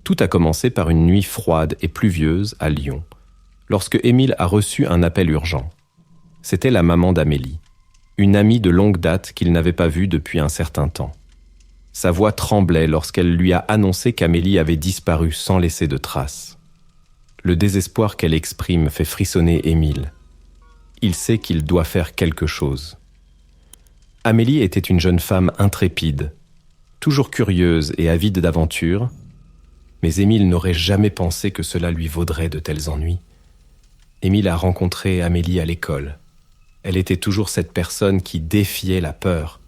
Tout a commencé par une nuit froide et pluvieuse à Lyon, lorsque Émile a reçu un appel urgent. C'était la maman d'Amélie, une amie de longue date qu'il n'avait pas vue depuis un certain temps. Sa voix tremblait lorsqu'elle lui a annoncé qu'Amélie avait disparu sans laisser de traces. Le désespoir qu'elle exprime fait frissonner Émile. Il sait qu'il doit faire quelque chose. Amélie était une jeune femme intrépide, toujours curieuse et avide d'aventure, mais Émile n'aurait jamais pensé que cela lui vaudrait de tels ennuis. Émile a rencontré Amélie à l'école. Elle était toujours cette personne qui défiait la peur,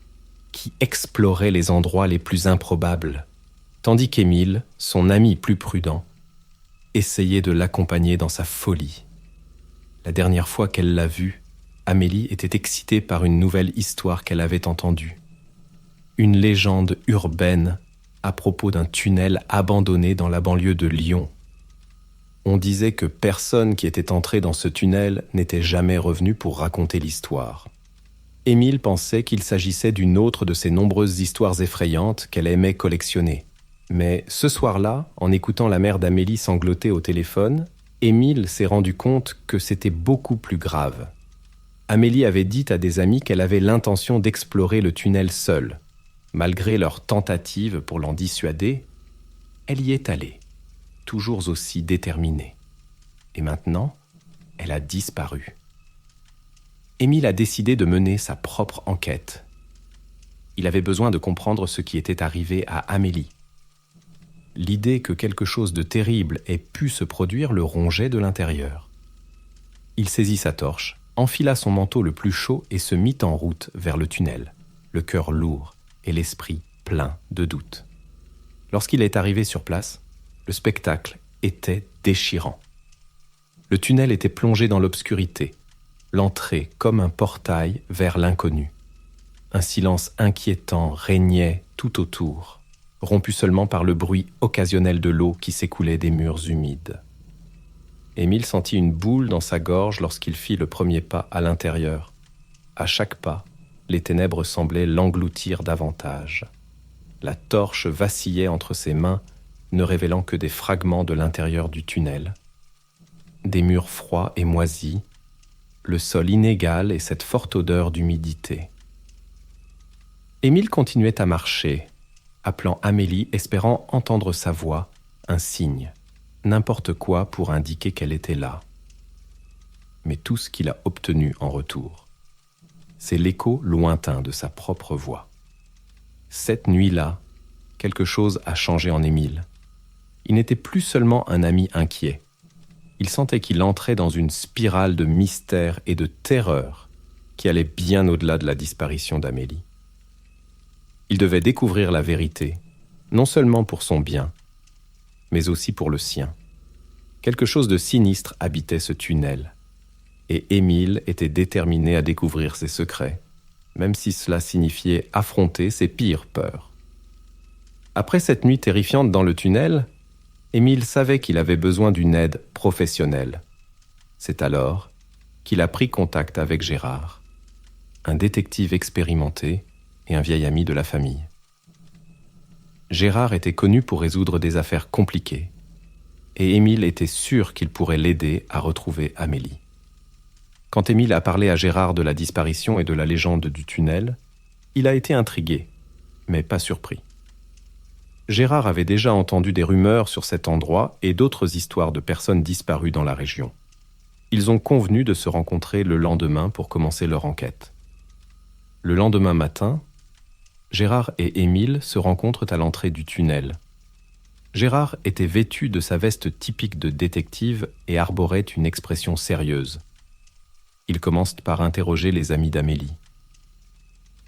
qui explorait les endroits les plus improbables, tandis qu'Émile, son ami plus prudent, essayait de l'accompagner dans sa folie. La dernière fois qu'elle l'a vue, Amélie était excitée par une nouvelle histoire qu'elle avait entendue. Une légende urbaine à propos d'un tunnel abandonné dans la banlieue de Lyon. On disait que personne qui était entré dans ce tunnel n'était jamais revenu pour raconter l'histoire. Émile pensait qu'il s'agissait d'une autre de ces nombreuses histoires effrayantes qu'elle aimait collectionner. Mais ce soir-là, en écoutant la mère d'Amélie sangloter au téléphone, Émile s'est rendu compte que c'était beaucoup plus grave. Amélie avait dit à des amis qu'elle avait l'intention d'explorer le tunnel seule. Malgré leurs tentatives pour l'en dissuader, elle y est allée, toujours aussi déterminée. Et maintenant, elle a disparu. Émile a décidé de mener sa propre enquête. Il avait besoin de comprendre ce qui était arrivé à Amélie. L'idée que quelque chose de terrible ait pu se produire le rongeait de l'intérieur. Il saisit sa torche, enfila son manteau le plus chaud et se mit en route vers le tunnel, le cœur lourd et l'esprit plein de doutes. Lorsqu'il est arrivé sur place, le spectacle était déchirant. Le tunnel était plongé dans l'obscurité, l'entrée comme un portail vers l'inconnu. Un silence inquiétant régnait tout autour, rompu seulement par le bruit occasionnel de l'eau qui s'écoulait des murs humides. Émile sentit une boule dans sa gorge lorsqu'il fit le premier pas à l'intérieur. À chaque pas, les ténèbres semblaient l'engloutir davantage. La torche vacillait entre ses mains, ne révélant que des fragments de l'intérieur du tunnel. Des murs froids et moisis, le sol inégal et cette forte odeur d'humidité. Émile continuait à marcher, appelant Amélie, espérant entendre sa voix, un signe, n'importe quoi pour indiquer qu'elle était là. Mais tout ce qu'il a obtenu en retour, c'est l'écho lointain de sa propre voix. Cette nuit-là, quelque chose a changé en Émile. Il n'était plus seulement un ami inquiet. Il sentait qu'il entrait dans une spirale de mystère et de terreur qui allait bien au-delà de la disparition d'Amélie. Il devait découvrir la vérité, non seulement pour son bien, mais aussi pour le sien. Quelque chose de sinistre habitait ce tunnel, et Émile était déterminé à découvrir ses secrets, même si cela signifiait affronter ses pires peurs. Après cette nuit terrifiante dans le tunnel, Émile savait qu'il avait besoin d'une aide professionnelle. C'est alors qu'il a pris contact avec Gérard, un détective expérimenté et un vieil ami de la famille. Gérard était connu pour résoudre des affaires compliquées, et Émile était sûr qu'il pourrait l'aider à retrouver Amélie. Quand Émile a parlé à Gérard de la disparition et de la légende du tunnel, il a été intrigué, mais pas surpris. Gérard avait déjà entendu des rumeurs sur cet endroit et d'autres histoires de personnes disparues dans la région. Ils ont convenu de se rencontrer le lendemain pour commencer leur enquête. Le lendemain matin, Gérard et Émile se rencontrent à l'entrée du tunnel. Gérard était vêtu de sa veste typique de détective et arborait une expression sérieuse. Ils commencent par interroger les amis d'Amélie.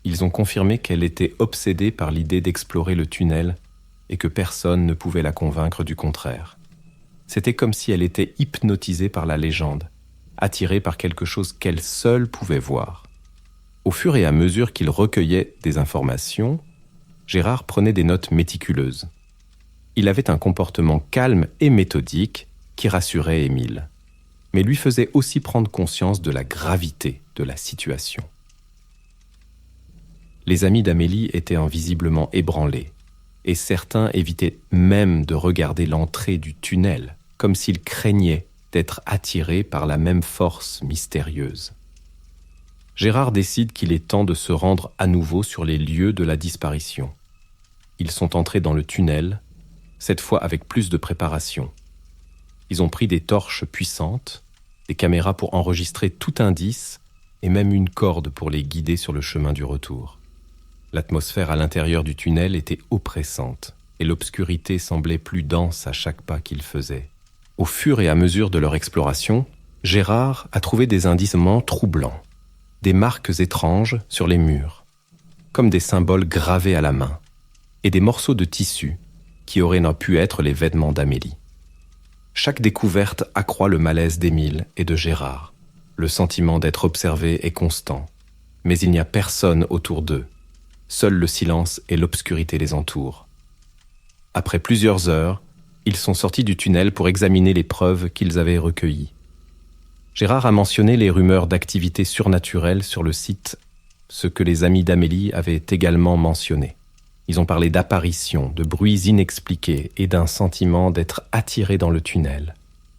Ils ont confirmé qu'elle était obsédée par l'idée d'explorer le tunnel et que personne ne pouvait la convaincre du contraire. C'était comme si elle était hypnotisée par la légende, attirée par quelque chose qu'elle seule pouvait voir. Au fur et à mesure qu'il recueillait des informations, Gérard prenait des notes méticuleuses. Il avait un comportement calme et méthodique qui rassurait Émile, mais lui faisait aussi prendre conscience de la gravité de la situation. Les amis d'Amélie étaient visiblement ébranlés, et certains évitaient même de regarder l'entrée du tunnel, comme s'ils craignaient d'être attirés par la même force mystérieuse. Gérard décide qu'il est temps de se rendre à nouveau sur les lieux de la disparition. Ils sont entrés dans le tunnel, cette fois avec plus de préparation. Ils ont pris des torches puissantes, des caméras pour enregistrer tout indice et même une corde pour les guider sur le chemin du retour. L'atmosphère à l'intérieur du tunnel était oppressante et l'obscurité semblait plus dense à chaque pas qu'ils faisaient. Au fur et à mesure de leur exploration, Gérard a trouvé des indices troublants, des marques étranges sur les murs, comme des symboles gravés à la main, et des morceaux de tissu qui auraient pu être les vêtements d'Amélie. Chaque découverte accroît le malaise d'Émile et de Gérard. Le sentiment d'être observé est constant, mais il n'y a personne autour d'eux. Seul le silence et l'obscurité les entourent. Après plusieurs heures, ils sont sortis du tunnel pour examiner les preuves qu'ils avaient recueillies. Gérard a mentionné les rumeurs d'activité surnaturelle sur le site, ce que les amis d'Amélie avaient également mentionné. Ils ont parlé d'apparitions, de bruits inexpliqués et d'un sentiment d'être attirés dans le tunnel,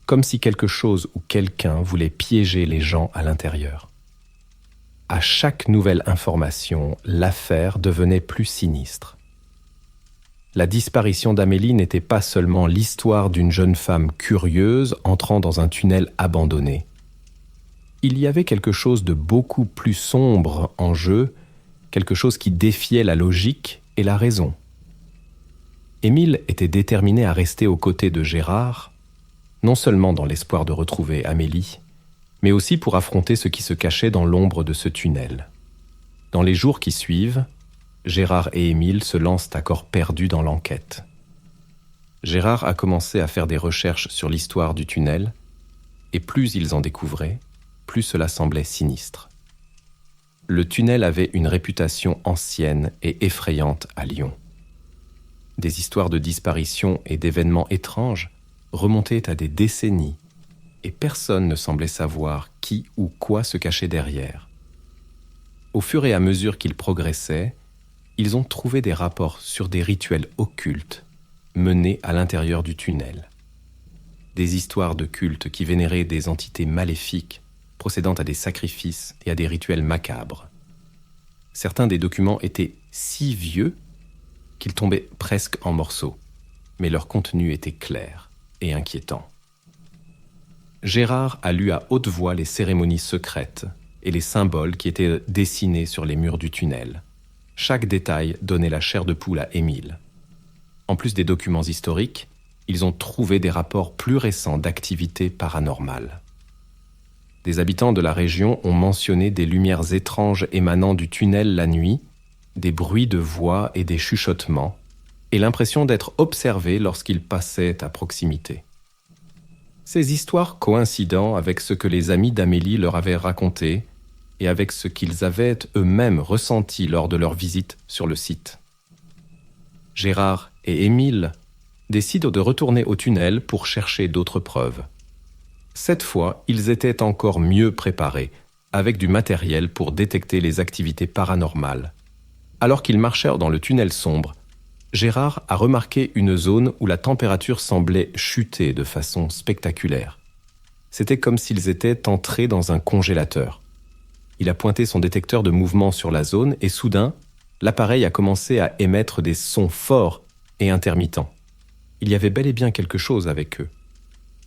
comme si quelque chose ou quelqu'un voulait piéger les gens à l'intérieur. À chaque nouvelle information, l'affaire devenait plus sinistre. La disparition d'Amélie n'était pas seulement l'histoire d'une jeune femme curieuse entrant dans un tunnel abandonné. Il y avait quelque chose de beaucoup plus sombre en jeu, quelque chose qui défiait la logique et la raison. Émile était déterminé à rester aux côtés de Gérard, non seulement dans l'espoir de retrouver Amélie, mais aussi pour affronter ce qui se cachait dans l'ombre de ce tunnel. Dans les jours qui suivent, Gérard et Émile se lancent à corps perdu dans l'enquête. Gérard a commencé à faire des recherches sur l'histoire du tunnel, et plus ils en découvraient, plus cela semblait sinistre. Le tunnel avait une réputation ancienne et effrayante à Lyon. Des histoires de disparition et d'événements étranges remontaient à des décennies, et personne ne semblait savoir qui ou quoi se cachait derrière. Au fur et à mesure qu'ils progressaient, ils ont trouvé des rapports sur des rituels occultes menés à l'intérieur du tunnel. Des histoires de cultes qui vénéraient des entités maléfiques procédant à des sacrifices et à des rituels macabres. Certains des documents étaient si vieux qu'ils tombaient presque en morceaux, mais leur contenu était clair et inquiétant. Gérard a lu à haute voix les cérémonies secrètes et les symboles qui étaient dessinés sur les murs du tunnel. Chaque détail donnait la chair de poule à Émile. En plus des documents historiques, ils ont trouvé des rapports plus récents d'activités paranormales. Des habitants de la région ont mentionné des lumières étranges émanant du tunnel la nuit, des bruits de voix et des chuchotements, et l'impression d'être observés lorsqu'ils passaient à proximité. Ces histoires coïncidant avec ce que les amis d'Amélie leur avaient raconté et avec ce qu'ils avaient eux-mêmes ressenti lors de leur visite sur le site. Gérard et Émile décident de retourner au tunnel pour chercher d'autres preuves. Cette fois, ils étaient encore mieux préparés, avec du matériel pour détecter les activités paranormales. Alors qu'ils marchèrent dans le tunnel sombre, Gérard a remarqué une zone où la température semblait chuter de façon spectaculaire. C'était comme s'ils étaient entrés dans un congélateur. Il a pointé son détecteur de mouvement sur la zone et soudain, l'appareil a commencé à émettre des sons forts et intermittents. Il y avait bel et bien quelque chose avec eux.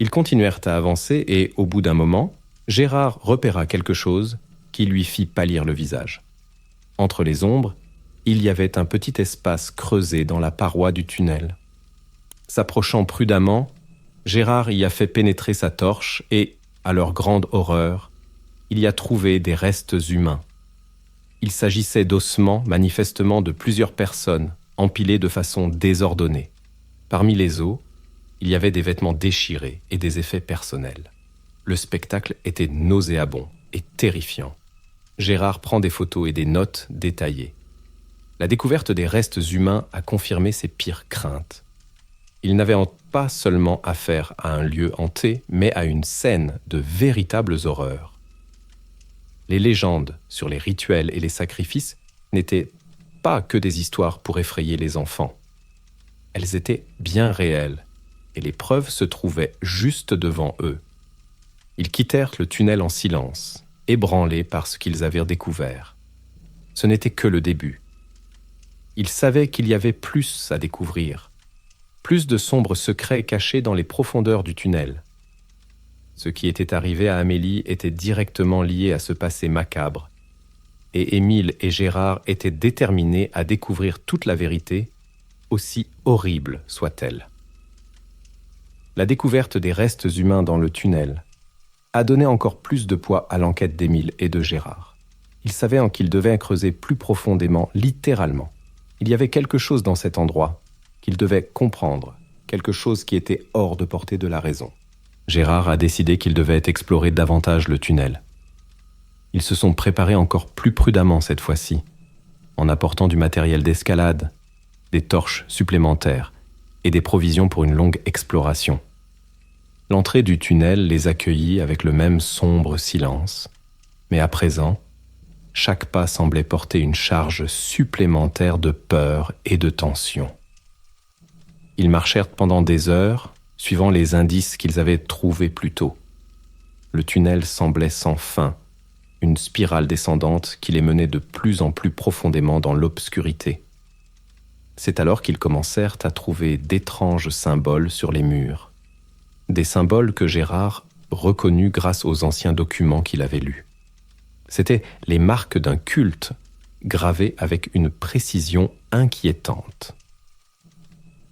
Ils continuèrent à avancer et, au bout d'un moment, Gérard repéra quelque chose qui lui fit pâlir le visage. Entre les ombres, il y avait un petit espace creusé dans la paroi du tunnel. S'approchant prudemment, Gérard y a fait pénétrer sa torche et, à leur grande horreur, il y a trouvé des restes humains. Il s'agissait d'ossements manifestement de plusieurs personnes, empilés de façon désordonnée. Parmi les os, il y avait des vêtements déchirés et des effets personnels. Le spectacle était nauséabond et terrifiant. Gérard prend des photos et des notes détaillées. La découverte des restes humains a confirmé ses pires craintes. Il n'avait pas seulement affaire à un lieu hanté, mais à une scène de véritables horreurs. Les légendes sur les rituels et les sacrifices n'étaient pas que des histoires pour effrayer les enfants. Elles étaient bien réelles, et les preuves se trouvaient juste devant eux. Ils quittèrent le tunnel en silence, ébranlés par ce qu'ils avaient découvert. Ce n'était que le début. Ils savaient qu'il y avait plus à découvrir, plus de sombres secrets cachés dans les profondeurs du tunnel. Ce qui était arrivé à Amélie était directement lié à ce passé macabre, et Émile et Gérard étaient déterminés à découvrir toute la vérité, aussi horrible soit-elle. La découverte des restes humains dans le tunnel a donné encore plus de poids à l'enquête d'Émile et de Gérard. Ils savaient en qu'ils devaient creuser plus profondément, littéralement. Il y avait quelque chose dans cet endroit qu'ils devaient comprendre, quelque chose qui était hors de portée de la raison. Gérard a décidé qu'ils devaient explorer davantage le tunnel. Ils se sont préparés encore plus prudemment cette fois-ci, en apportant du matériel d'escalade, des torches supplémentaires et des provisions pour une longue exploration. L'entrée du tunnel les accueillit avec le même sombre silence, mais à présent, chaque pas semblait porter une charge supplémentaire de peur et de tension. Ils marchèrent pendant des heures, suivant les indices qu'ils avaient trouvés plus tôt. Le tunnel semblait sans fin, une spirale descendante qui les menait de plus en plus profondément dans l'obscurité. C'est alors qu'ils commencèrent à trouver d'étranges symboles sur les murs. Des symboles que Gérard reconnut grâce aux anciens documents qu'il avait lus. C'étaient les marques d'un culte, gravées avec une précision inquiétante.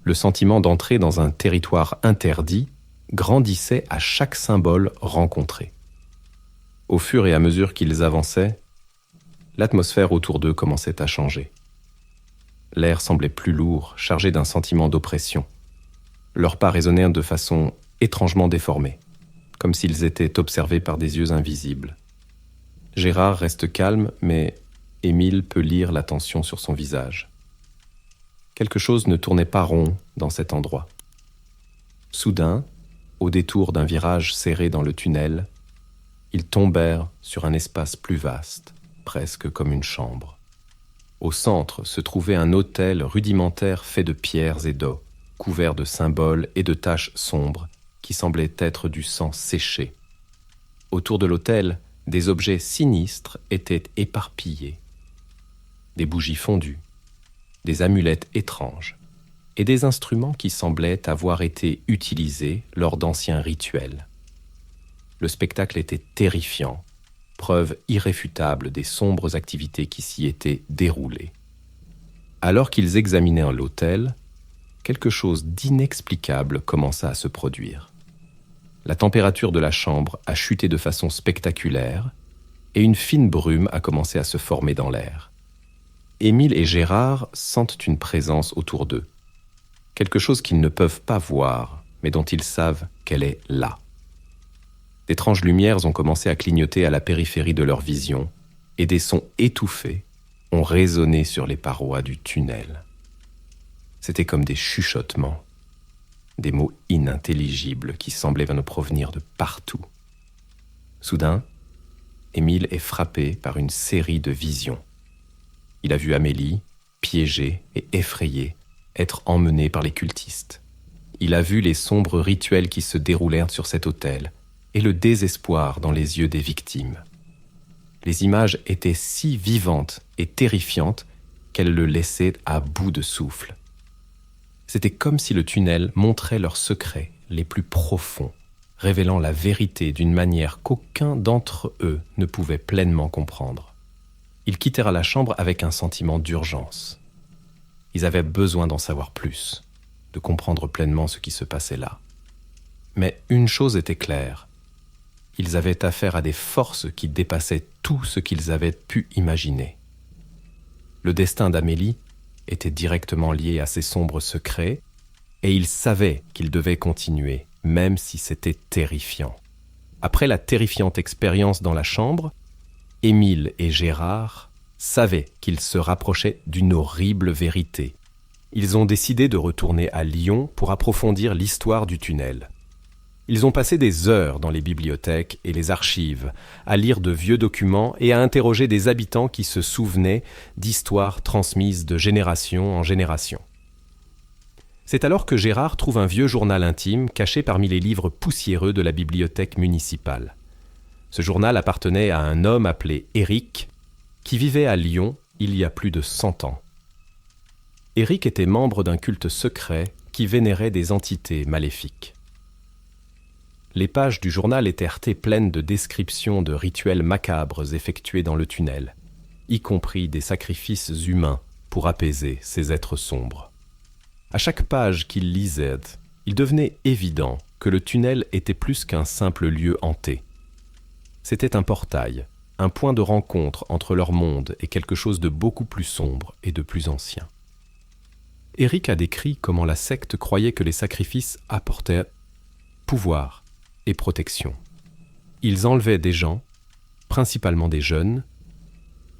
Le sentiment d'entrer dans un territoire interdit grandissait à chaque symbole rencontré. Au fur et à mesure qu'ils avançaient, l'atmosphère autour d'eux commençait à changer. L'air semblait plus lourd, chargé d'un sentiment d'oppression. Leurs pas résonnèrent de façon étrangement déformée, comme s'ils étaient observés par des yeux invisibles. Gérard reste calme, mais Émile peut lire la tension sur son visage. Quelque chose ne tournait pas rond dans cet endroit. Soudain, au détour d'un virage serré dans le tunnel, ils tombèrent sur un espace plus vaste, presque comme une chambre. Au centre se trouvait un autel rudimentaire fait de pierres et d'eau, couvert de symboles et de taches sombres qui semblaient être du sang séché. Autour de l'autel, des objets sinistres étaient éparpillés. Des bougies fondues, des amulettes étranges et des instruments qui semblaient avoir été utilisés lors d'anciens rituels. Le spectacle était terrifiant, preuve irréfutable des sombres activités qui s'y étaient déroulées. Alors qu'ils examinèrent l'autel, quelque chose d'inexplicable commença à se produire. La température de la chambre a chuté de façon spectaculaire et une fine brume a commencé à se former dans l'air. Émile et Gérard sentent une présence autour d'eux, quelque chose qu'ils ne peuvent pas voir, mais dont ils savent qu'elle est là. D'étranges lumières ont commencé à clignoter à la périphérie de leur vision et des sons étouffés ont résonné sur les parois du tunnel. C'était comme des chuchotements, des mots inintelligibles qui semblaient nous provenir de partout. Soudain, Émile est frappé par une série de visions. Il a vu Amélie, piégée et effrayée, être emmenée par les cultistes. Il a vu les sombres rituels qui se déroulèrent sur cet autel et le désespoir dans les yeux des victimes. Les images étaient si vivantes et terrifiantes qu'elles le laissaient à bout de souffle. C'était comme si le tunnel montrait leurs secrets les plus profonds, révélant la vérité d'une manière qu'aucun d'entre eux ne pouvait pleinement comprendre. Ils quittèrent la chambre avec un sentiment d'urgence. Ils avaient besoin d'en savoir plus, de comprendre pleinement ce qui se passait là. Mais une chose était claire, ils avaient affaire à des forces qui dépassaient tout ce qu'ils avaient pu imaginer. Le destin d'Amélie était directement lié à ces sombres secrets, et ils savaient qu'ils devaient continuer, même si c'était terrifiant. Après la terrifiante expérience dans la chambre, Émile et Gérard savaient qu'ils se rapprochaient d'une horrible vérité. Ils ont décidé de retourner à Lyon pour approfondir l'histoire du tunnel. Ils ont passé des heures dans les bibliothèques et les archives, à lire de vieux documents et à interroger des habitants qui se souvenaient d'histoires transmises de génération en génération. C'est alors que Gérard trouve un vieux journal intime caché parmi les livres poussiéreux de la bibliothèque municipale. Ce journal appartenait à un homme appelé Éric, qui vivait à Lyon il y a plus de 100 ans. Éric était membre d'un culte secret qui vénérait des entités maléfiques. Les pages du journal étaient pleines de descriptions de rituels macabres effectués dans le tunnel, y compris des sacrifices humains pour apaiser ces êtres sombres. À chaque page qu'il lisait, il devenait évident que le tunnel était plus qu'un simple lieu hanté. C'était un portail, un point de rencontre entre leur monde et quelque chose de beaucoup plus sombre et de plus ancien. Éric a décrit comment la secte croyait que les sacrifices apportaient pouvoir et protection. Ils enlevaient des gens, principalement des jeunes,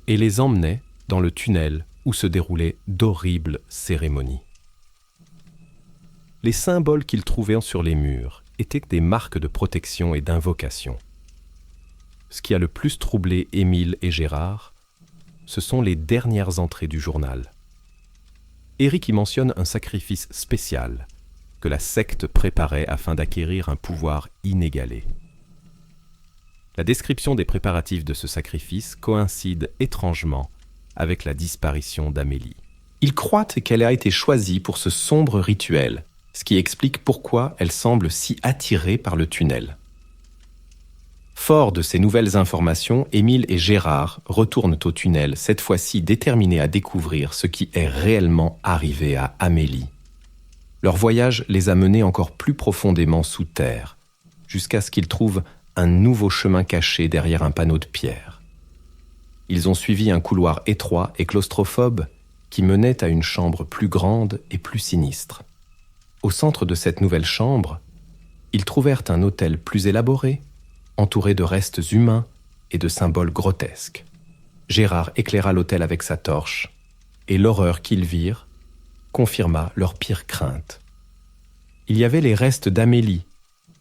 et les emmenaient dans le tunnel où se déroulaient d'horribles cérémonies. Les symboles qu'ils trouvaient sur les murs étaient des marques de protection et d'invocation. Ce qui a le plus troublé Émile et Gérard, ce sont les dernières entrées du journal. Éric y mentionne un sacrifice spécial que la secte préparait afin d'acquérir un pouvoir inégalé. La description des préparatifs de ce sacrifice coïncide étrangement avec la disparition d'Amélie. Il croit qu'elle a été choisie pour ce sombre rituel, ce qui explique pourquoi elle semble si attirée par le tunnel. Fort de ces nouvelles informations, Émile et Gérard retournent au tunnel, cette fois-ci déterminés à découvrir ce qui est réellement arrivé à Amélie. Leur voyage les a menés encore plus profondément sous terre, jusqu'à ce qu'ils trouvent un nouveau chemin caché derrière un panneau de pierre. Ils ont suivi un couloir étroit et claustrophobe qui menait à une chambre plus grande et plus sinistre. Au centre de cette nouvelle chambre, ils trouvèrent un autel plus élaboré, entouré de restes humains et de symboles grotesques. Gérard éclaira l'autel avec sa torche, et l'horreur qu'ils virent confirma leur pire crainte. Il y avait les restes d'Amélie,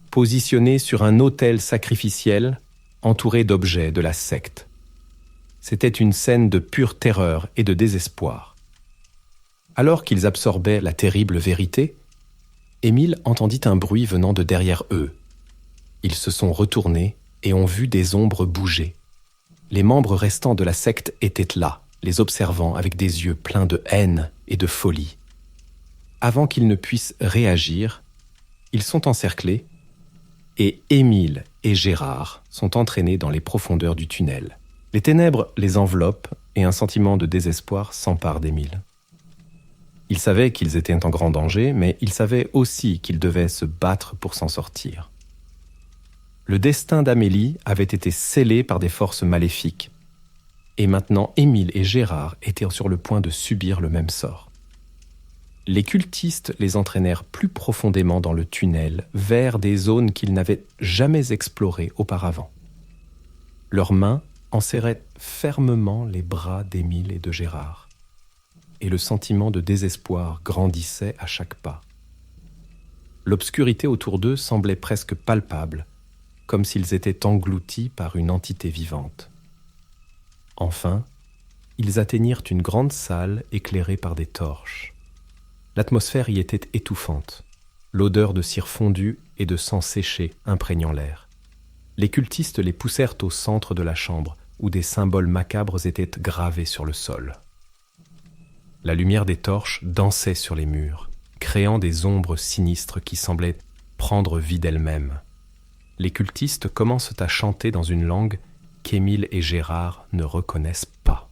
positionnés sur un autel sacrificiel entouré d'objets de la secte. C'était une scène de pure terreur et de désespoir. Alors qu'ils absorbaient la terrible vérité, Émile entendit un bruit venant de derrière eux. Ils se sont retournés et ont vu des ombres bouger. Les membres restants de la secte étaient là, les observant avec des yeux pleins de haine et de folie. Avant qu'ils ne puissent réagir, ils sont encerclés et Émile et Gérard sont entraînés dans les profondeurs du tunnel. Les ténèbres les enveloppent et un sentiment de désespoir s'empare d'Émile. Il savait qu'ils étaient en grand danger, mais il savait aussi qu'ils devaient se battre pour s'en sortir. Le destin d'Amélie avait été scellé par des forces maléfiques, et maintenant Émile et Gérard étaient sur le point de subir le même sort. Les cultistes les entraînèrent plus profondément dans le tunnel, vers des zones qu'ils n'avaient jamais explorées auparavant. Leurs mains enserraient fermement les bras d'Émile et de Gérard, et le sentiment de désespoir grandissait à chaque pas. L'obscurité autour d'eux semblait presque palpable, comme s'ils étaient engloutis par une entité vivante. Enfin, ils atteignirent une grande salle éclairée par des torches. L'atmosphère y était étouffante, l'odeur de cire fondue et de sang séché imprégnant l'air. Les cultistes les poussèrent au centre de la chambre, où des symboles macabres étaient gravés sur le sol. La lumière des torches dansait sur les murs, créant des ombres sinistres qui semblaient prendre vie d'elles-mêmes. Les cultistes commencent à chanter dans une langue qu'Émile et Gérard ne reconnaissent pas.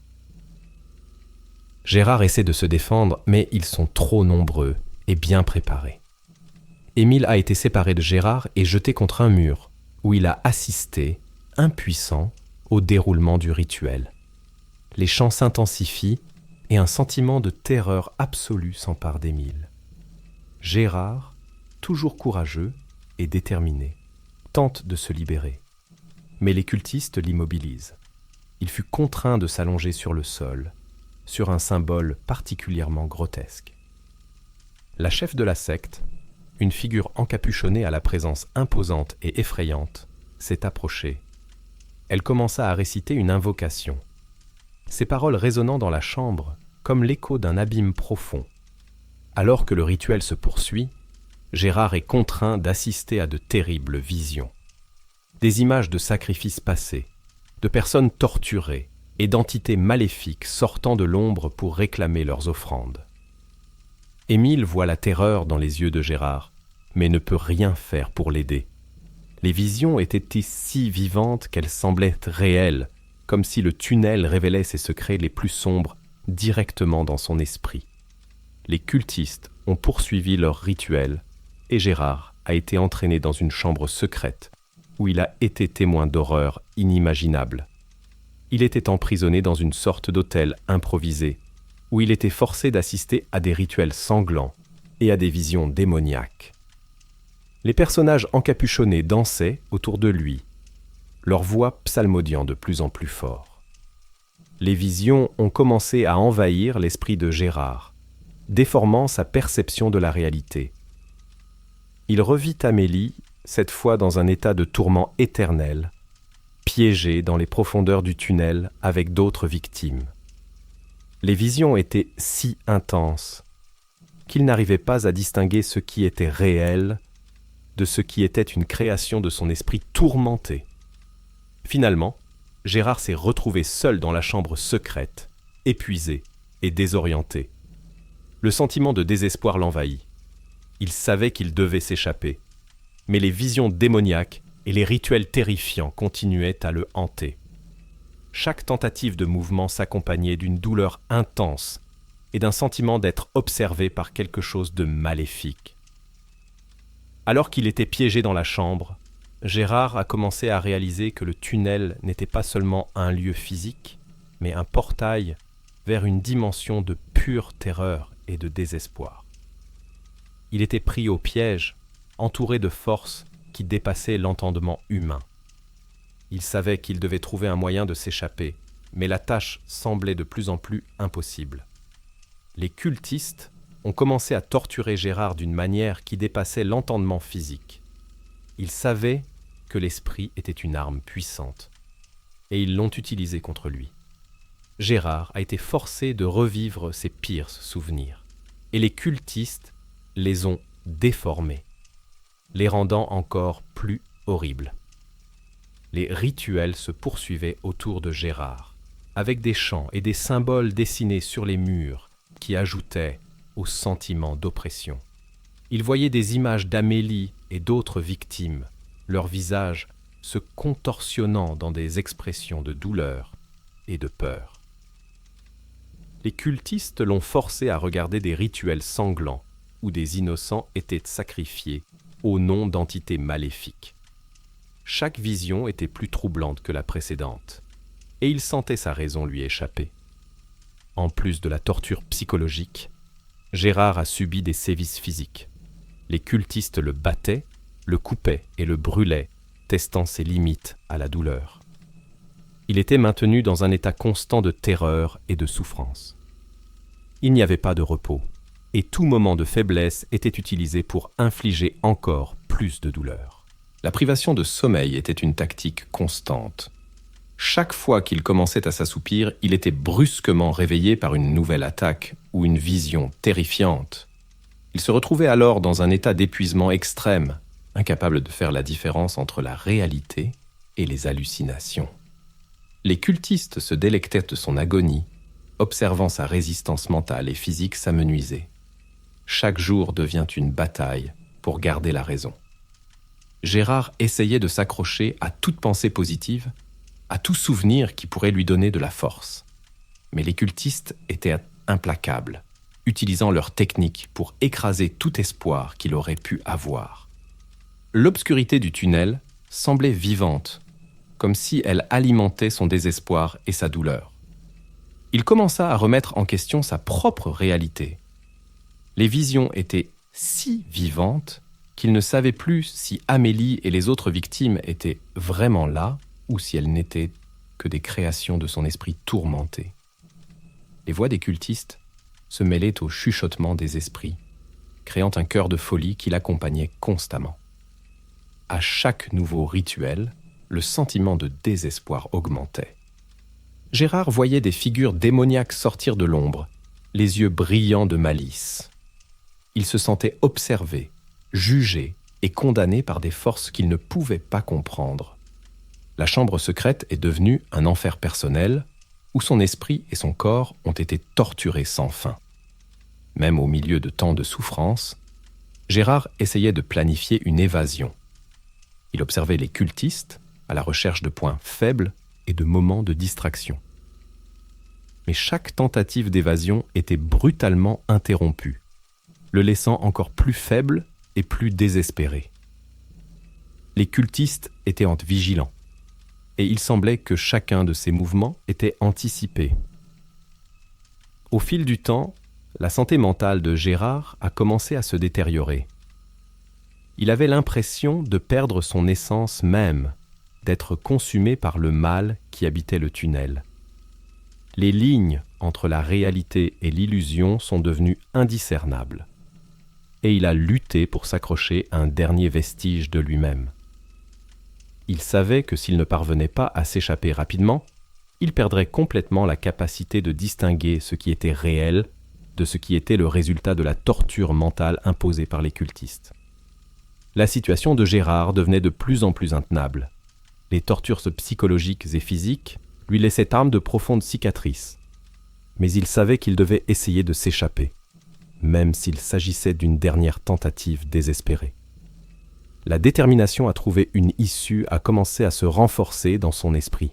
Gérard essaie de se défendre, mais ils sont trop nombreux et bien préparés. Émile a été séparé de Gérard et jeté contre un mur, où il a assisté, impuissant, au déroulement du rituel. Les chants s'intensifient et un sentiment de terreur absolue s'empare d'Émile. Gérard, toujours courageux et déterminé, tente de se libérer, mais les cultistes l'immobilisent. Il fut contraint de s'allonger sur le sol, sur un symbole particulièrement grotesque. La chef de la secte, une figure encapuchonnée à la présence imposante et effrayante, s'est approchée. Elle commença à réciter une invocation. Ses paroles résonnant dans la chambre comme l'écho d'un abîme profond. Alors que le rituel se poursuit, Gérard est contraint d'assister à de terribles visions. Des images de sacrifices passés, de personnes torturées et d'entités maléfiques sortant de l'ombre pour réclamer leurs offrandes. Émile voit la terreur dans les yeux de Gérard, mais ne peut rien faire pour l'aider. Les visions étaient si vivantes qu'elles semblaient réelles, comme si le tunnel révélait ses secrets les plus sombres directement dans son esprit. Les cultistes ont poursuivi leur rituel et Gérard a été entraîné dans une chambre secrète où il a été témoin d'horreurs inimaginables. Il était emprisonné dans une sorte d'hôtel improvisé où il était forcé d'assister à des rituels sanglants et à des visions démoniaques. Les personnages encapuchonnés dansaient autour de lui, leur voix psalmodiant de plus en plus fort. Les visions ont commencé à envahir l'esprit de Gérard, déformant sa perception de la réalité. Il revit Amélie, cette fois dans un état de tourment éternel, piégée dans les profondeurs du tunnel avec d'autres victimes. Les visions étaient si intenses qu'il n'arrivait pas à distinguer ce qui était réel de ce qui était une création de son esprit tourmenté. Finalement, Gérard s'est retrouvé seul dans la chambre secrète, épuisé et désorienté. Le sentiment de désespoir l'envahit. Il savait qu'il devait s'échapper, mais les visions démoniaques et les rituels terrifiants continuaient à le hanter. Chaque tentative de mouvement s'accompagnait d'une douleur intense et d'un sentiment d'être observé par quelque chose de maléfique. Alors qu'il était piégé dans la chambre, Gérard a commencé à réaliser que le tunnel n'était pas seulement un lieu physique, mais un portail vers une dimension de pure terreur et de désespoir. Il était pris au piège, entouré de forces qui dépassaient l'entendement humain. Il savait qu'il devait trouver un moyen de s'échapper, mais la tâche semblait de plus en plus impossible. Les cultistes ont commencé à torturer Gérard d'une manière qui dépassait l'entendement physique. Ils savaient que l'esprit était une arme puissante, et ils l'ont utilisée contre lui. Gérard a été forcé de revivre ses pires souvenirs, et les cultistes les ont déformés, les rendant encore plus horribles. Les rituels se poursuivaient autour de Gérard, avec des chants et des symboles dessinés sur les murs qui ajoutaient au sentiment d'oppression. Il voyait des images d'Amélie et d'autres victimes, leurs visages se contorsionnant dans des expressions de douleur et de peur. Les cultistes l'ont forcé à regarder des rituels sanglants où des innocents étaient sacrifiés au nom d'entités maléfiques. Chaque vision était plus troublante que la précédente, et il sentait sa raison lui échapper. En plus de la torture psychologique, Gérard a subi des sévices physiques. Les cultistes le battaient, le coupaient et le brûlaient, testant ses limites à la douleur. Il était maintenu dans un état constant de terreur et de souffrance. Il n'y avait pas de repos, et tout moment de faiblesse était utilisé pour infliger encore plus de douleur. La privation de sommeil était une tactique constante. Chaque fois qu'il commençait à s'assoupir, il était brusquement réveillé par une nouvelle attaque ou une vision terrifiante. Il se retrouvait alors dans un état d'épuisement extrême, incapable de faire la différence entre la réalité et les hallucinations. Les cultistes se délectaient de son agonie, observant sa résistance mentale et physique s'amenuiser. Chaque jour devient une bataille pour garder la raison. Gérard essayait de s'accrocher à toute pensée positive, à tout souvenir qui pourrait lui donner de la force. Mais les cultistes étaient implacables, utilisant leurs techniques pour écraser tout espoir qu'il aurait pu avoir. L'obscurité du tunnel semblait vivante, comme si elle alimentait son désespoir et sa douleur. Il commença à remettre en question sa propre réalité. Les visions étaient si vivantes qu'il ne savait plus si Amélie et les autres victimes étaient vraiment là ou si elles n'étaient que des créations de son esprit tourmenté. Les voix des cultistes se mêlaient au chuchotement des esprits, créant un chœur de folie qui l'accompagnait constamment. À chaque nouveau rituel, le sentiment de désespoir augmentait. Gérard voyait des figures démoniaques sortir de l'ombre, les yeux brillants de malice. Il se sentait observé, jugé et condamné par des forces qu'il ne pouvait pas comprendre. La chambre secrète est devenue un enfer personnel où son esprit et son corps ont été torturés sans fin. Même au milieu de tant de souffrances, Gérard essayait de planifier une évasion. Il observait les cultistes à la recherche de points faibles et de moments de distraction. Mais chaque tentative d'évasion était brutalement interrompue, le laissant encore plus faible et plus désespéré. Les cultistes étaient vigilants, et il semblait que chacun de ces mouvements était anticipé. Au fil du temps, la santé mentale de Gérard a commencé à se détériorer. Il avait l'impression de perdre son essence même, d'être consumé par le mal qui habitait le tunnel. Les lignes entre la réalité et l'illusion sont devenues indiscernables. Et il a lutté pour s'accrocher à un dernier vestige de lui-même. Il savait que s'il ne parvenait pas à s'échapper rapidement, il perdrait complètement la capacité de distinguer ce qui était réel de ce qui était le résultat de la torture mentale imposée par les cultistes. La situation de Gérard devenait de plus en plus intenable. Les tortures psychologiques et physiques lui laissaient arme de profondes cicatrices. Mais il savait qu'il devait essayer de s'échapper, même s'il s'agissait d'une dernière tentative désespérée. La détermination à trouver une issue a commencé à se renforcer dans son esprit.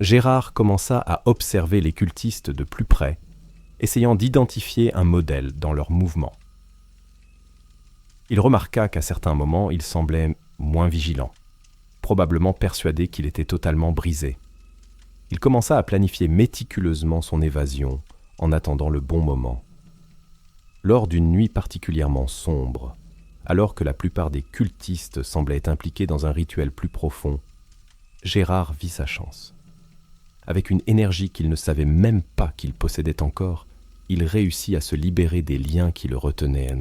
Gérard commença à observer les cultistes de plus près, essayant d'identifier un modèle dans leurs mouvements. Il remarqua qu'à certains moments, il semblait moins vigilant, probablement persuadé qu'il était totalement brisé. Il commença à planifier méticuleusement son évasion en attendant le bon moment. Lors d'une nuit particulièrement sombre, alors que la plupart des cultistes semblaient impliqués dans un rituel plus profond, Gérard vit sa chance. Avec une énergie qu'il ne savait même pas qu'il possédait encore, il réussit à se libérer des liens qui le retenaient.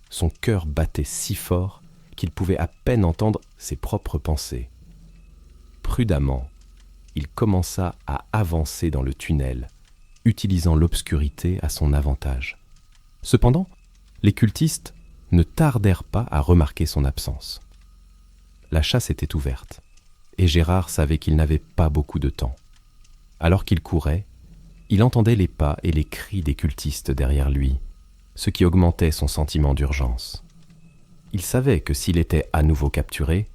Son cœur battait si fort qu'il pouvait à peine entendre ses propres pensées. Prudemment, il commença à avancer dans le tunnel, utilisant l'obscurité à son avantage. Cependant, les cultistes ne tardèrent pas à remarquer son absence. La chasse était ouverte, et Gérard savait qu'il n'avait pas beaucoup de temps. Alors qu'il courait, il entendait les pas et les cris des cultistes derrière lui, ce qui augmentait son sentiment d'urgence. Il savait que s'il était à nouveau capturé,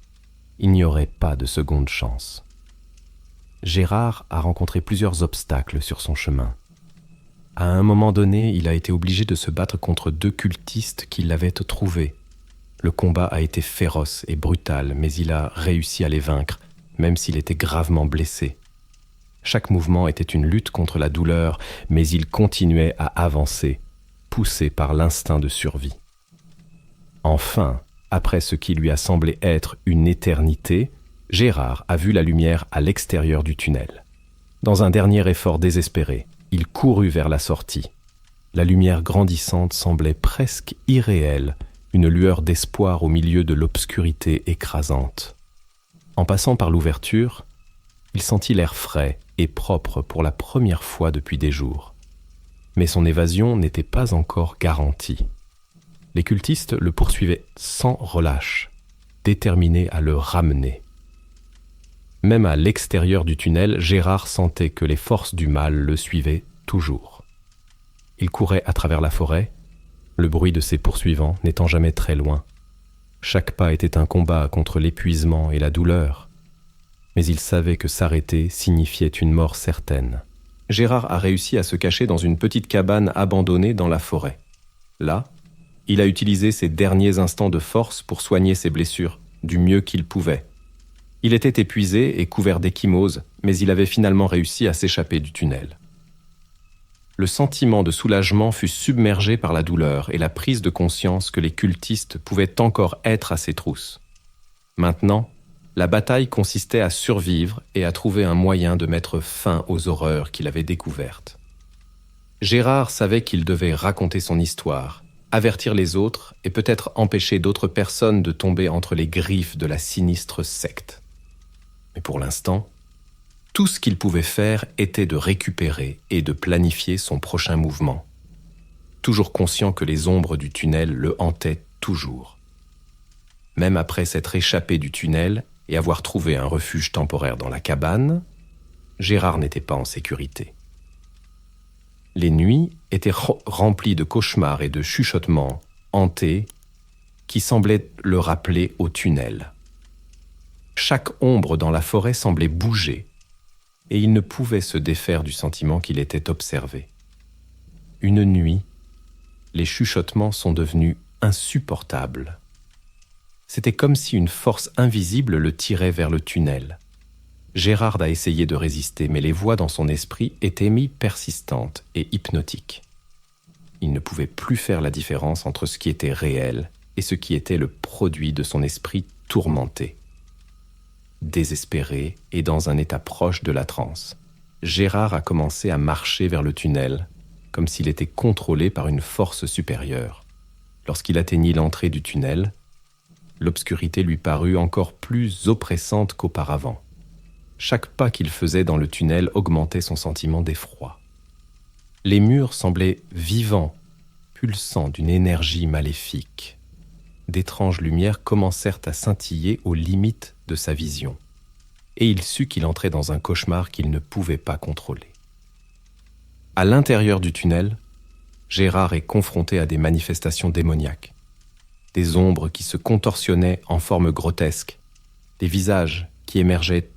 il n'y aurait pas de seconde chance. Gérard a rencontré plusieurs obstacles sur son chemin. À un moment donné, il a été obligé de se battre contre 2 cultistes qui l'avaient trouvé. Le combat a été féroce et brutal, mais il a réussi à les vaincre, même s'il était gravement blessé. Chaque mouvement était une lutte contre la douleur, mais il continuait à avancer, poussé par l'instinct de survie. Enfin, après ce qui lui a semblé être une éternité, Gérard a vu la lumière à l'extérieur du tunnel. Dans un dernier effort désespéré, il courut vers la sortie. La lumière grandissante semblait presque irréelle, une lueur d'espoir au milieu de l'obscurité écrasante. En passant par l'ouverture, il sentit l'air frais et propre pour la première fois depuis des jours. Mais son évasion n'était pas encore garantie. Les cultistes le poursuivaient sans relâche, déterminés à le ramener. Même à l'extérieur du tunnel, Gérard sentait que les forces du mal le suivaient toujours. Il courait à travers la forêt, le bruit de ses poursuivants n'étant jamais très loin. Chaque pas était un combat contre l'épuisement et la douleur. Mais il savait que s'arrêter signifiait une mort certaine. Gérard a réussi à se cacher dans une petite cabane abandonnée dans la forêt. Là, il a utilisé ses derniers instants de force pour soigner ses blessures, du mieux qu'il pouvait. Il était épuisé et couvert d'ecchymoses, mais il avait finalement réussi à s'échapper du tunnel. Le sentiment de soulagement fut submergé par la douleur et la prise de conscience que les cultistes pouvaient encore être à ses trousses. Maintenant, la bataille consistait à survivre et à trouver un moyen de mettre fin aux horreurs qu'il avait découvertes. Gérard savait qu'il devait raconter son histoire, avertir les autres et peut-être empêcher d'autres personnes de tomber entre les griffes de la sinistre secte. Mais pour l'instant, tout ce qu'il pouvait faire était de récupérer et de planifier son prochain mouvement. toujours conscient que les ombres du tunnel le hantaient toujours. Même après s'être échappé du tunnel et avoir trouvé un refuge temporaire dans la cabane, Gérard n'était pas en sécurité. Les nuits étaient remplies de cauchemars et de chuchotements hantés qui semblaient le rappeler au tunnel. Chaque ombre dans la forêt semblait bouger, et il ne pouvait se défaire du sentiment qu'il était observé. Une nuit, les chuchotements sont devenus insupportables. C'était comme si une force invisible le tirait vers le tunnel. Gérard a essayé de résister, mais les voix dans son esprit étaient persistantes et hypnotiques. Il ne pouvait plus faire la différence entre ce qui était réel et ce qui était le produit de son esprit tourmenté. Désespéré et dans un état proche de la transe, Gérard a commencé à marcher vers le tunnel, comme s'il était contrôlé par une force supérieure. Lorsqu'il atteignit l'entrée du tunnel, l'obscurité lui parut encore plus oppressante qu'auparavant. Chaque pas qu'il faisait dans le tunnel augmentait son sentiment d'effroi. Les murs semblaient vivants, pulsants d'une énergie maléfique. D'étranges lumières commencèrent à scintiller aux limites de sa vision, et il sut qu'il entrait dans un cauchemar qu'il ne pouvait pas contrôler. À l'intérieur du tunnel, Gérard est confronté à des manifestations démoniaques, des ombres qui se contorsionnaient en formes grotesques, des visages qui émergeaient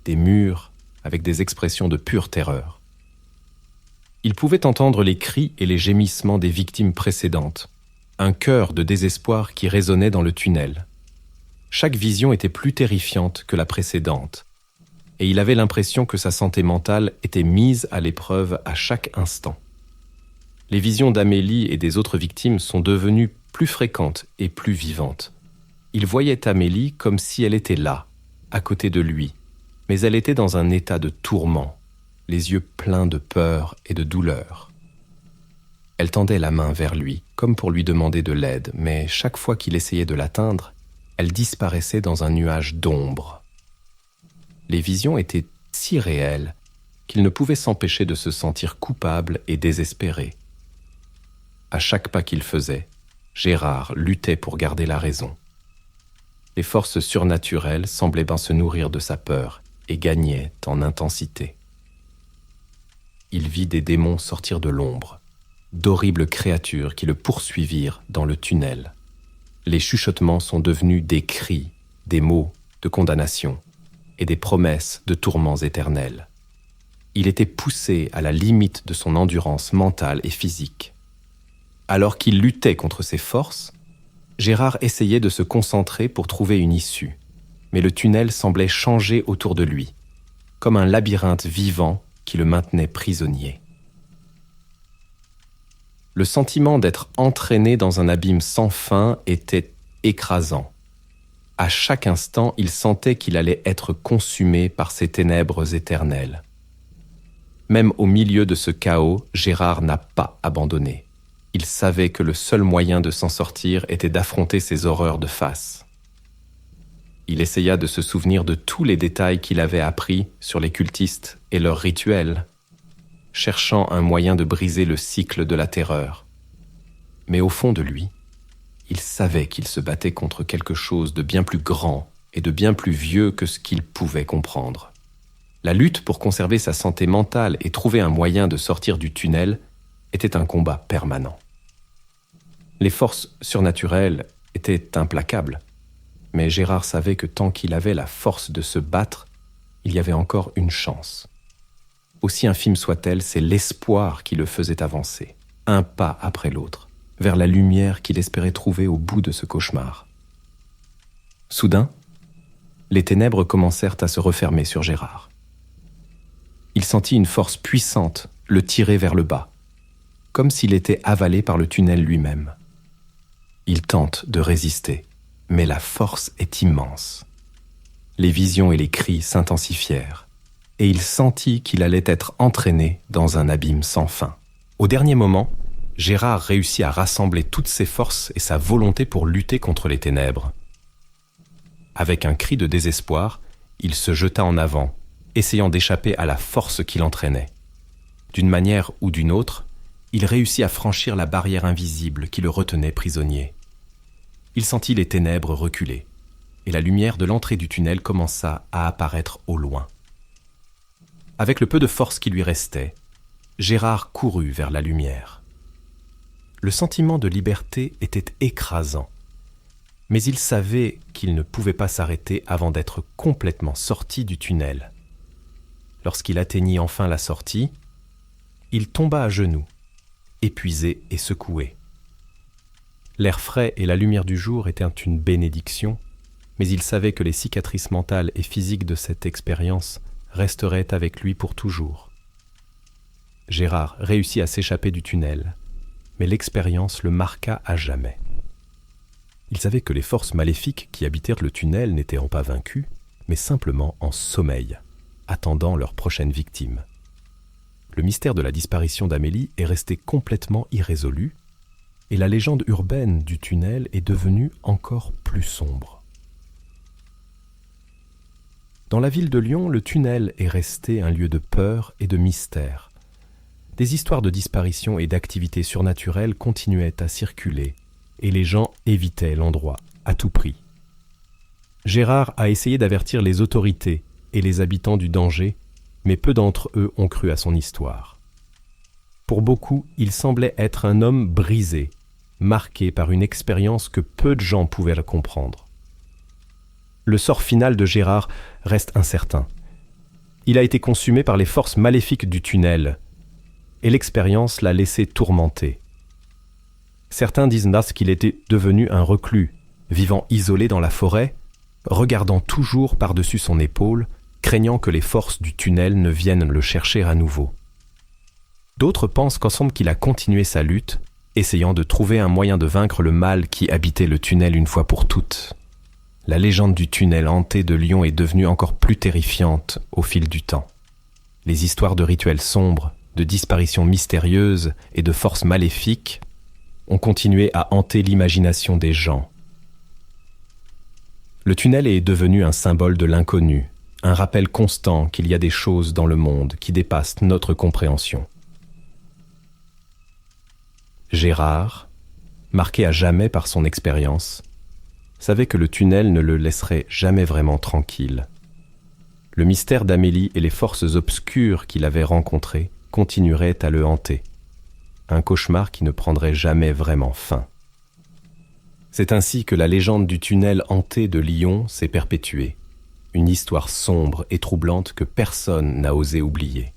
des murs avec des expressions de pure terreur. Il pouvait entendre les cris et les gémissements des victimes précédentes, un chœur de désespoir qui résonnait dans le tunnel. Chaque vision était plus terrifiante que la précédente, et il avait l'impression que sa santé mentale était mise à l'épreuve à chaque instant. Les visions d'Amélie et des autres victimes sont devenues plus fréquentes et plus vivantes. Il voyait Amélie comme si elle était là, à côté de lui, mais elle était dans un état de tourment, les yeux pleins de peur et de douleur. Elle tendait la main vers lui, comme pour lui demander de l'aide, mais chaque fois qu'il essayait de l'atteindre, elle disparaissait dans un nuage d'ombre. Les visions étaient si réelles qu'il ne pouvait s'empêcher de se sentir coupable et désespéré. À chaque pas qu'il faisait, Gérard luttait pour garder la raison. Les forces surnaturelles semblaient bien se nourrir de sa peur et gagnaient en intensité. Il vit des démons sortir de l'ombre, d'horribles créatures qui le poursuivirent dans le tunnel. Les chuchotements sont devenus des cris, des mots de condamnation et des promesses de tourments éternels. Il était poussé à la limite de son endurance mentale et physique. Alors qu'il luttait contre ses forces, Gérard essayait de se concentrer pour trouver une issue, mais le tunnel semblait changer autour de lui, comme un labyrinthe vivant qui le maintenait prisonnier. Le sentiment d'être entraîné dans un abîme sans fin était écrasant. À chaque instant, il sentait qu'il allait être consumé par ces ténèbres éternelles. Même au milieu de ce chaos, Gérard n'a pas abandonné. Il savait que le seul moyen de s'en sortir était d'affronter ces horreurs de face. Il essaya de se souvenir de tous les détails qu'il avait appris sur les cultistes et leurs rituels, cherchant un moyen de briser le cycle de la terreur. Mais au fond de lui, il savait qu'il se battait contre quelque chose de bien plus grand et de bien plus vieux que ce qu'il pouvait comprendre. La lutte pour conserver sa santé mentale et trouver un moyen de sortir du tunnel était un combat permanent. Les forces surnaturelles étaient implacables, mais Gérard savait que tant qu'il avait la force de se battre, il y avait encore une chance. Aussi infime soit-elle, c'est l'espoir qui le faisait avancer, un pas après l'autre, vers la lumière qu'il espérait trouver au bout de ce cauchemar. Soudain, les ténèbres commencèrent à se refermer sur Gérard. Il sentit une force puissante le tirer vers le bas, comme s'il était avalé par le tunnel lui-même. Il tente de résister, mais la force est immense. Les visions et les cris s'intensifièrent, et il sentit qu'il allait être entraîné dans un abîme sans fin. Au dernier moment, Gérard réussit à rassembler toutes ses forces et sa volonté pour lutter contre les ténèbres. Avec un cri de désespoir, il se jeta en avant, essayant d'échapper à la force qui l'entraînait. D'une manière ou d'une autre, il réussit à franchir la barrière invisible qui le retenait prisonnier. Il sentit les ténèbres reculer, et la lumière de l'entrée du tunnel commença à apparaître au loin. Avec le peu de force qui lui restait, Gérard courut vers la lumière. Le sentiment de liberté était écrasant, mais il savait qu'il ne pouvait pas s'arrêter avant d'être complètement sorti du tunnel. Lorsqu'il atteignit enfin la sortie, il tomba à genoux, épuisé et secoué. L'air frais et la lumière du jour étaient une bénédiction, mais il savait que les cicatrices mentales et physiques de cette expérience resteraient avec lui pour toujours. Gérard réussit à s'échapper du tunnel, mais l'expérience le marqua à jamais. Il savait que les forces maléfiques qui habitèrent le tunnel n'étaient pas vaincues, mais simplement en sommeil, attendant leur prochaine victime. Le mystère de la disparition d'Amélie est resté complètement irrésolu, et la légende urbaine du tunnel est devenue encore plus sombre. Dans la ville de Lyon, le tunnel est resté un lieu de peur et de mystère. Des histoires de disparition et d'activités surnaturelles continuaient à circuler, et les gens évitaient l'endroit à tout prix. Gérard a essayé d'avertir les autorités et les habitants du danger, mais peu d'entre eux ont cru à son histoire. Pour beaucoup, il semblait être un homme brisé, marqué par une expérience que peu de gens pouvaient comprendre. Le sort final de Gérard reste incertain. Il a été consumé par les forces maléfiques du tunnel, et l'expérience l'a laissé tourmenté. Certains disent qu'il était devenu un reclus, vivant isolé dans la forêt, regardant toujours par-dessus son épaule, craignant que les forces du tunnel ne viennent le chercher à nouveau. D'autres pensent qu'ensemble qu'il a continué sa lutte, essayant de trouver un moyen de vaincre le mal qui habitait le tunnel une fois pour toutes. La légende du tunnel hanté de Lyon est devenue encore plus terrifiante au fil du temps. Les histoires de rituels sombres, de disparitions mystérieuses et de forces maléfiques ont continué à hanter l'imagination des gens. Le tunnel est devenu un symbole de l'inconnu, un rappel constant qu'il y a des choses dans le monde qui dépassent notre compréhension. Gérard, marqué à jamais par son expérience, savait que le tunnel ne le laisserait jamais vraiment tranquille. Le mystère d'Amélie et les forces obscures qu'il avait rencontrées continueraient à le hanter. Un cauchemar qui ne prendrait jamais vraiment fin. C'est ainsi que la légende du tunnel hanté de Lyon s'est perpétuée, une histoire sombre et troublante que personne n'a osé oublier.